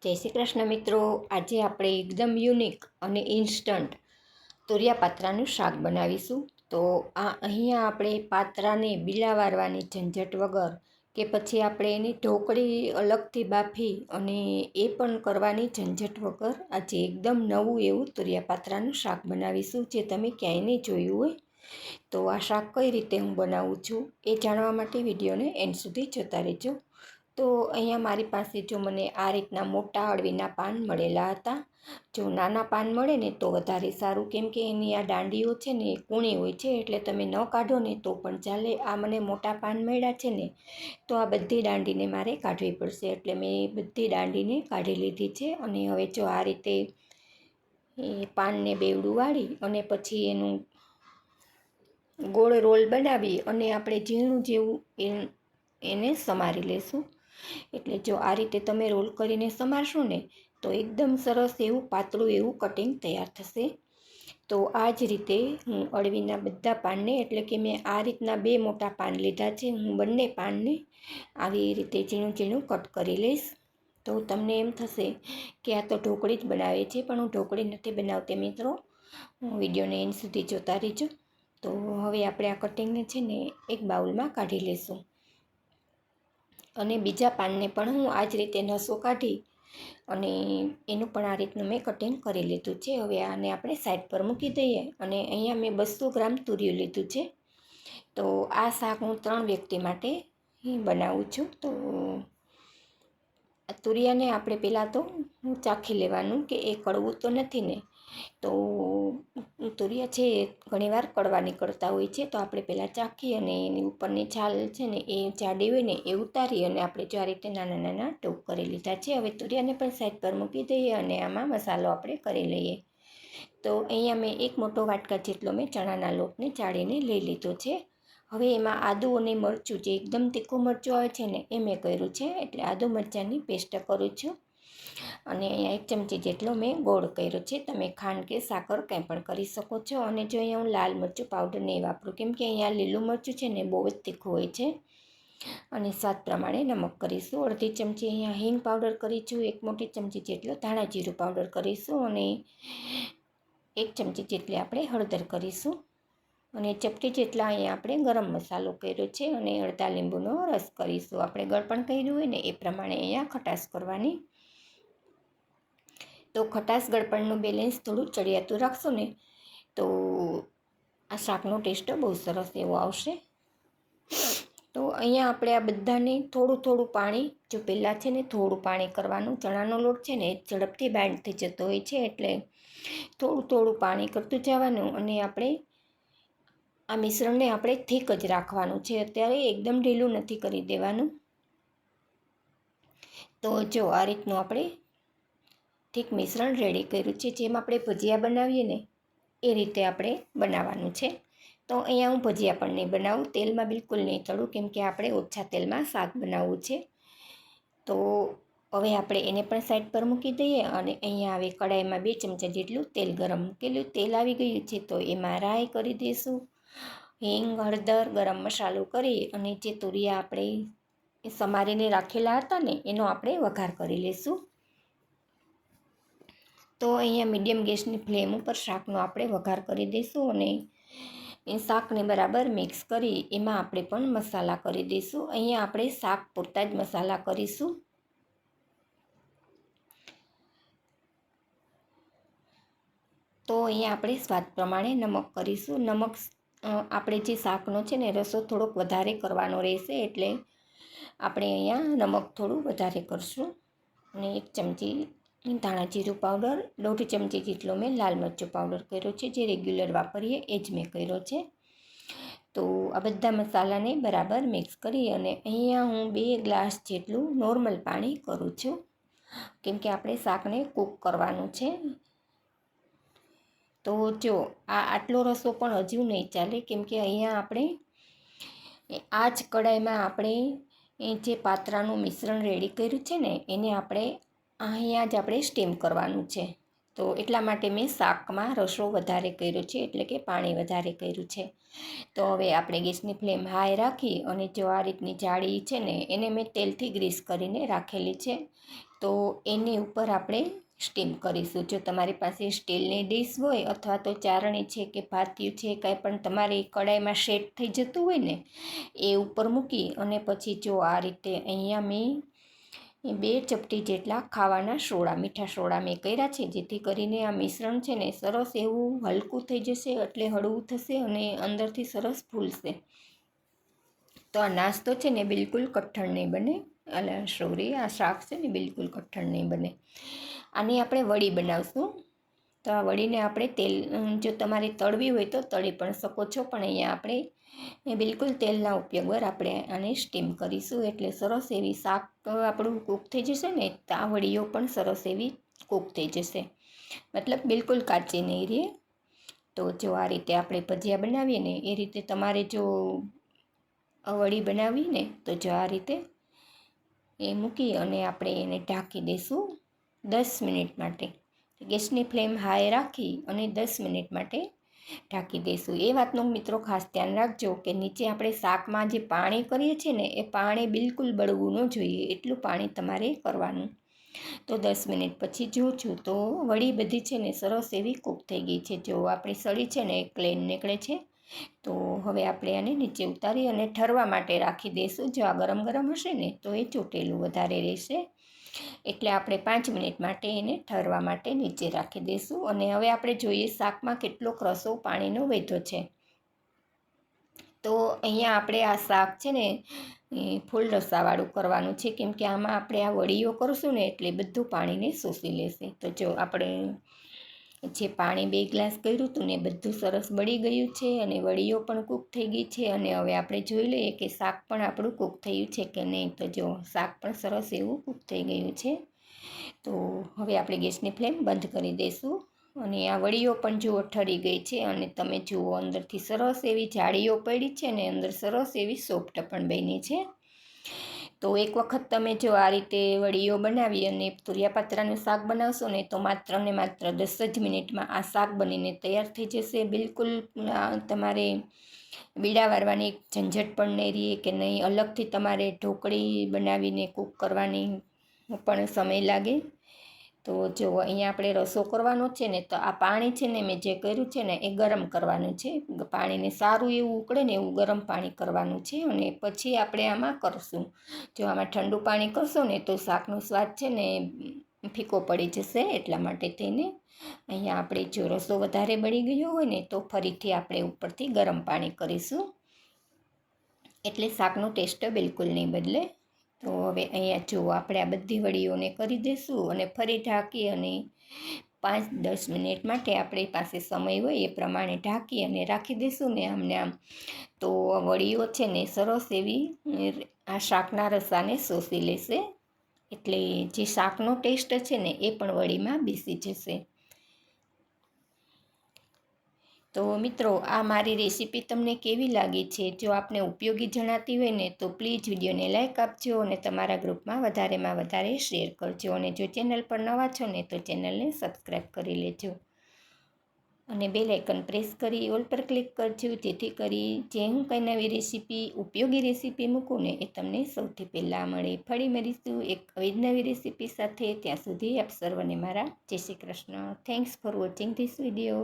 જય શ્રી કૃષ્ણ મિત્રો, આજે આપણે એકદમ યુનિક અને ઇન્સ્ટન્ટ તુરિયા પાત્રાનું શાક બનાવીશું. તો અહીંયા આપણે પાત્રાને બીલા વારવાની ઝંઝટ વગર કે પછી આપણે એની ઢોકળી અલગથી બાફી અને એ પણ કરવાની ઝંઝટ વગર આજે એકદમ નવું એવું તુરિયા પાત્રાનું શાક બનાવીશું, જે તમે ક્યાંય નહીં જોયું હોય. તો આ શાક કઈ રીતે હું બનાવું છું એ જાણવા માટે વિડીયોને એન્ડ સુધી જોતા રહેજો. તો અહીંયા મારી પાસે જો મને આ રીતના મોટા અળવીના પાન મળેલા હતા. જો નાના પાન મળે ને તો વધારે સારું, કેમ કે એની આ દાંડીઓ છે ને એ કૂણી હોય છે, એટલે તમે ન કાઢો ને તો પણ ચાલે. આ મને મોટા પાન મળ્યા છે ને, તો આ બધી દાંડીને મારે કાઢવી પડશે, એટલે મેં બધી દાંડીને કાઢી લીધી છે. અને હવે જો આ રીતે એ પાનને બેવડું વાળી અને પછી એનું ગોળ રોલ બનાવી અને આપણે ઝીણું જેવું એને સમારી લેશું. એટલે જો આ રીતે તમે રોલ કરીને સમારશો ને તો એકદમ સરસ એવું પાતળું એવું કટિંગ તૈયાર થશે. તો આ જ રીતે હું અળવીના બધા પાનને, એટલે કે મેં આ રીતના 2 મોટા પાન લીધા છે, હું બંને પાનને આવી રીતે ઝીણું ઝીણું કટ કરી લઈશ. તો તમને એમ થશે કે આ તો ઢોકળી જ બનાવે છે, પણ હું ઢોકળી નથી બનાવતી મિત્રો. વિડીયોને એન્ડ સુધી જોતા રહેજો. તો હવે આપણે આ કટિંગને છે ને એક બાઉલમાં કાઢી લઈશું. અને બીજા પાનને પણ હું આ જ રીતે નસો કાઢી અને એનું પણ આ રીતનું મેં કટિંગ કરી લીધું છે. હવે આને આપણે સાઈડ પર મૂકી દઈએ. અને અહીંયા મેં 200 ગ્રામ તુરિયું લીધું છે. તો આ શાક હું 3 વ્યક્તિ માટે બનાવું છું. તો આ તુરિયાને આપણે પહેલાં તો ચાખી લેવાનું કે એ કડવું તો નથી ને. તો તુરિયા છે એ ઘણીવાર કડવા નીકળતા હોય છે, તો આપણે પહેલાં ચાખી અને એની ઉપરની છાલ છે ને એ જાડી હોય ને એ ઉતારી અને આપણે જો આ રીતે નાના નાના ટૂંક કરી લીધા છે. હવે તુરિયાને પણ સાઈડ પર મૂકી દઈએ અને આમાં મસાલો આપણે કરી લઈએ. તો અહીંયા મેં 1 મોટો વાટકા જેટલો મેં ચણાના લોટને ચાળીને લઈ લીધો છે. હવે એમાં આદું અને મરચું, જે એકદમ તીખું મરચું આવે છે ને એ મેં કર્યું છે, એટલે આદુ મરચાંની પેસ્ટ કરું છું. અને અહીંયા 1 ચમચી જેટલો મેં ગોળ કર્યો છે. તમે ખાંડ કે સાકર કંઈ પણ કરી શકો છો. અને જો અહીંયા હું લાલ મરચું પાવડર નહીં વાપરું, કેમ કે અહીંયા લીલું મરચું છે ને બહુ જ તીખું હોય છે. અને સ્વાદ પ્રમાણે નમક કરીશું. અડધી ચમચી અહીંયા હિંગ પાવડર કરીશું. 1 મોટી ચમચી જેટલો ધાણા જીરું પાવડર કરીશું. અને 1 ચમચી જેટલી આપણે હળદર કરીશું. અને ચપટી જેટલા અહીંયા આપણે ગરમ મસાલો કર્યો છે. અને અડધા લીંબુનો રસ કરીશું. આપણે ગળપણ કર્યું હોય ને એ પ્રમાણે અહીંયા ખટાશ કરવાની. તો ખટાશ ગળપણનું બેલેન્સ થોડું ચડિયાતું રાખશો ને તો આ શાકનો ટેસ્ટ બહુ સરસ એવો આવશે. તો અહીંયા આપણે આ બધાને થોડું થોડું પાણી, જો પહેલાં છે ને થોડું પાણી કરવાનું. ચણાનો લોટ છે ને એ ઝડપથી બાઇન્ડ થઈ જતો હોય છે, એટલે થોડું થોડું પાણી કરતું જવાનું. અને આપણે આ મિશ્રણને આપણે થીક જ રાખવાનું છે, અત્યારે એકદમ ઢીલું નથી કરી દેવાનું. તો જો આ રીતનું આપણે થીક મિશ્રણ રેડી કર્યું છે. જેમ આપણે ભજીયા બનાવીએ ને એ રીતે આપણે બનાવવાનું છે. તો અહીંયા હું ભજીયા પણ નહીં બનાવું, તેલમાં બિલકુલ નહીં તળું, કેમ કે આપણે ઓછા તેલમાં શાક બનાવવું છે. તો હવે આપણે એને પણ સાઈડ પર મૂકી દઈએ. અને અહીંયા હવે કડાઈમાં 2 ચમચા જેટલું તેલ ગરમ મૂકેલું. તેલ આવી ગયું છે તો એમાં રાઈ કરી દઈશું. હિંગ, હળદર, ગરમ મસાલો કરી અને જે તુરિયા આપણે સમારીને રાખેલા હતા ને એનો આપણે વઘાર કરી લઈશું. તો અહીંયા મીડિયમ ગેસની ફ્લેમ ઉપર શાકનો આપણે વઘાર કરી દઈશું. અને એ શાકને બરાબર મિક્સ કરી એમાં આપણે પણ મસાલા કરી દઈશું. અહીંયા આપણે શાક પૂરતા જ મસાલા કરીશું. તો અહીંયા આપણે સ્વાદ પ્રમાણે નમક કરીશું. નમક આપણે જે શાકનો છે ને રસો થોડોક વધારે કરવાનો રહેશે, એટલે આપણે અહીંયા નમક થોડું વધારે કરશું. અને 1 ચમચી ધાણા જીરું પાવડર, 1.5 ચમચી જેટલો મેં લાલ મરચું પાવડર કર્યો છે, જે રેગ્યુલર વાપરીએ એ જ મેં કર્યો છે. તો આ બધા મસાલાને બરાબર મિક્સ કરી અને અહીંયા હું 2 ગ્લાસ જેટલું નોર્મલ પાણી કરું છું, કેમ કે આપણે શાકને કૂક કરવાનું છે. તો જો આટલો રસો પણ હજુ નહીં ચાલે, કેમ કે અહીંયા આપણે આ જ કડાઈમાં આપણે જે પાત્રાનું મિશ્રણ રેડી કર્યું છે ને એને આપણે અહીંયા જ આપણે સ્ટીમ કરવાનું છે. તો એટલા માટે મેં શાકમાં રસો વધારે કર્યો છે, એટલે કે પાણી વધારે કર્યું છે. તો હવે આપણે ગેસની ફ્લેમ હાઈ રાખી અને જો આ રીતની જાળી છે ને એને મેં તેલથી ગ્રીસ કરીને રાખેલી છે. તો એની ઉપર આપણે સ્ટીમ કરીશું. જો તમારી પાસે સ્ટીલની ડીશ હોય અથવા તો ચારણી છે કે ભાતિયું છે, કાંઈ પણ તમારી કડાઈમાં સેટ થઈ જતું હોય ને, એ ઉપર મૂકી અને પછી જો આ રીતે અહીંયા મેં 2 ચપટી જેટલા ખાવાના સોડા, મીઠા સોડા મેં કર્યા છે, જેથી કરીને આ મિશ્રણ છે ને સરસ એવું હલકું થઈ જશે, એટલે હળવું થશે અને અંદરથી સરસ ફૂલશે. તો આ નાસ્તો છે ને બિલકુલ કઠણ નહીં બને, આ શાક છે ને બિલકુલ કઠણ નહીં બને. આની આપણે વડી બનાવશું. તો આ વડીને આપણે તેલ, જો તમારે તળવી હોય તો તળી પણ શકો છો, પણ અહીંયા આપણે બિલકુલ તેલના ઉપયોગ વગર આપણે આને સ્ટીમ કરીશું, એટલે સરસ એવી શાક આપણું કૂક થઈ જશે ને, તો આ વડીઓ પણ સરસ એવી કૂક થઈ જશે, મતલબ બિલકુલ કાચી નહીં રહે. તો જો આ રીતે આપણે ભજીયા બનાવીએ ને એ રીતે તમારે જો વડી બનાવીને તો જો આ રીતે એ મૂકી અને આપણે એને ઢાંકી દઈશું 10 મિનિટ માટે. ગેસની ફ્લેમ હાઈ રાખી અને 10 મિનિટ માટે ઢાંકી દઈશું. એ વાતનું મિત્રો ખાસ ધ્યાન રાખજો કે નીચે આપણે શાકમાં જે પાણી કરીએ છીએ ને એ પાણી બિલકુલ બળવું ન જોઈએ, એટલું પાણી તમારે કરવાનું. તો 10 મિનિટ પછી જોઉં છું તો વડી બધી છે ને સરસ એવી કૂક થઈ ગઈ છે. જો આપણી સળી છે ને એ ક્લીન નીકળે છે. તો હવે આપણે આને નીચે ઉતારી અને ઠરવા માટે રાખી દઈશું. જો આ ગરમ ગરમ હશે ને તો એ ચોટેલું વધારે રહેશે, એટલે આપણે 5 મિનિટ માટે એને ઠરવા માટે નીચે રાખી દઈશું. અને હવે આપણે જોઈએ શાકમાં કેટલો રસો પાણીનો વધ્યો છે. તો અહીંયા આપણે આ શાક છે ને ફૂલ રસાવાળું કરવાનું છે, કેમ કે આમાં આપણે આ વડીઓ કરશું ને એટલે બધું પાણીને શોષી લેશે. તો જો આપણે જે પાણી 2 ગ્લાસ કર્યું હતું ને બધું સરસ બળી ગયું છે અને વડીઓ પણ કૂક થઈ ગઈ છે. અને હવે આપણે જોઈ લઈએ કે શાક પણ આપણું કૂક થયું છે કે નહીં. તો જો શાક પણ સરસ એવું કૂક થઈ ગયું છે. તો હવે આપણે ગેસની ફ્લેમ બંધ કરી દઈશું. અને આ વડીઓ પણ જુઓ ઠરી ગઈ છે અને તમે જુઓ અંદરથી સરસ એવી જાળીઓ પડી છે અને અંદર સરસ એવી સોફ્ટ પણ બની છે. તો એક વખત તમે જો આ રીતે વડીઓ બનાવી અને તુરિયાપાત્રાનું શાક બનાવશો ને તો માત્ર ને માત્ર 10 જ મિનિટમાં આ શાક બનીને તૈયાર થઈ જશે. બિલકુલ તમારે બીડા વારવાની ઝંઝટ પણ નહીં રહે કે નહીં અલગથી તમારે ઢોકળી બનાવીને કૂક કરવાની પણ સમય લાગે. તો જો અહીંયા આપણે રસો કરવાનો છે ને તો આ પાણી છે ને મેં જે કર્યું છે ને એ ગરમ કરવાનું છે. પાણીને સારું એવું ઉકળે ને એવું ગરમ પાણી કરવાનું છે અને પછી આપણે આમાં કરશું. જો આમાં ઠંડુ પાણી કરશો ને તો શાકનો સ્વાદ છે ને ફીકો પડી જશે, એટલા માટે થઈને અહીંયા આપણે જો રસો વધારે બળી ગયો હોય ને તો ફરીથી આપણે ઉપરથી ગરમ પાણી કરીશું, એટલે શાકનો ટેસ્ટ બિલકુલ નહીં બદલે. તો હવે અહીંયા જો આપણે આ બધી વડીઓને કરી દઈશું અને ફરી ઢાંકી અને 5-10 મિનિટ માટે આપણી પાસે સમય હોય એ પ્રમાણે ઢાંકી અને રાખી દઈશું ને આમને આમ. તો વડીઓ છે ને સરસ એવી આ શાકના રસાને શોષી લેશે, એટલે જે શાકનો ટેસ્ટ છે ને એ પણ વડીમાં બેસી જશે. તો મિત્રો આ મારી રેસીપી તમને કેવી લાગી છે? જો આપને ઉપયોગી જણાતી હોય ને તો પ્લીઝ વિડીયોને લાઇક આપજો અને તમારા ગ્રુપમાં વધારેમાં વધારે શેર કરજો. અને જો ચેનલ પર નવા છો ને તો ચેનલને સબસ્ક્રાઈબ કરી લેજો અને બેલ આઇકન પ્રેસ કરી ઓલ પર ક્લિક કરજો, જેથી કરી જે હું કંઈ નવી રેસીપી ઉપયોગી રેસીપી મૂકું ને એ તમને સૌથી પહેલાં મળે. ફરી મળીશું એક નવી રેસીપી સાથે. ત્યાં સુધી આપ સર્વને મારા જય Shri Krishna. Thanks for watching this video.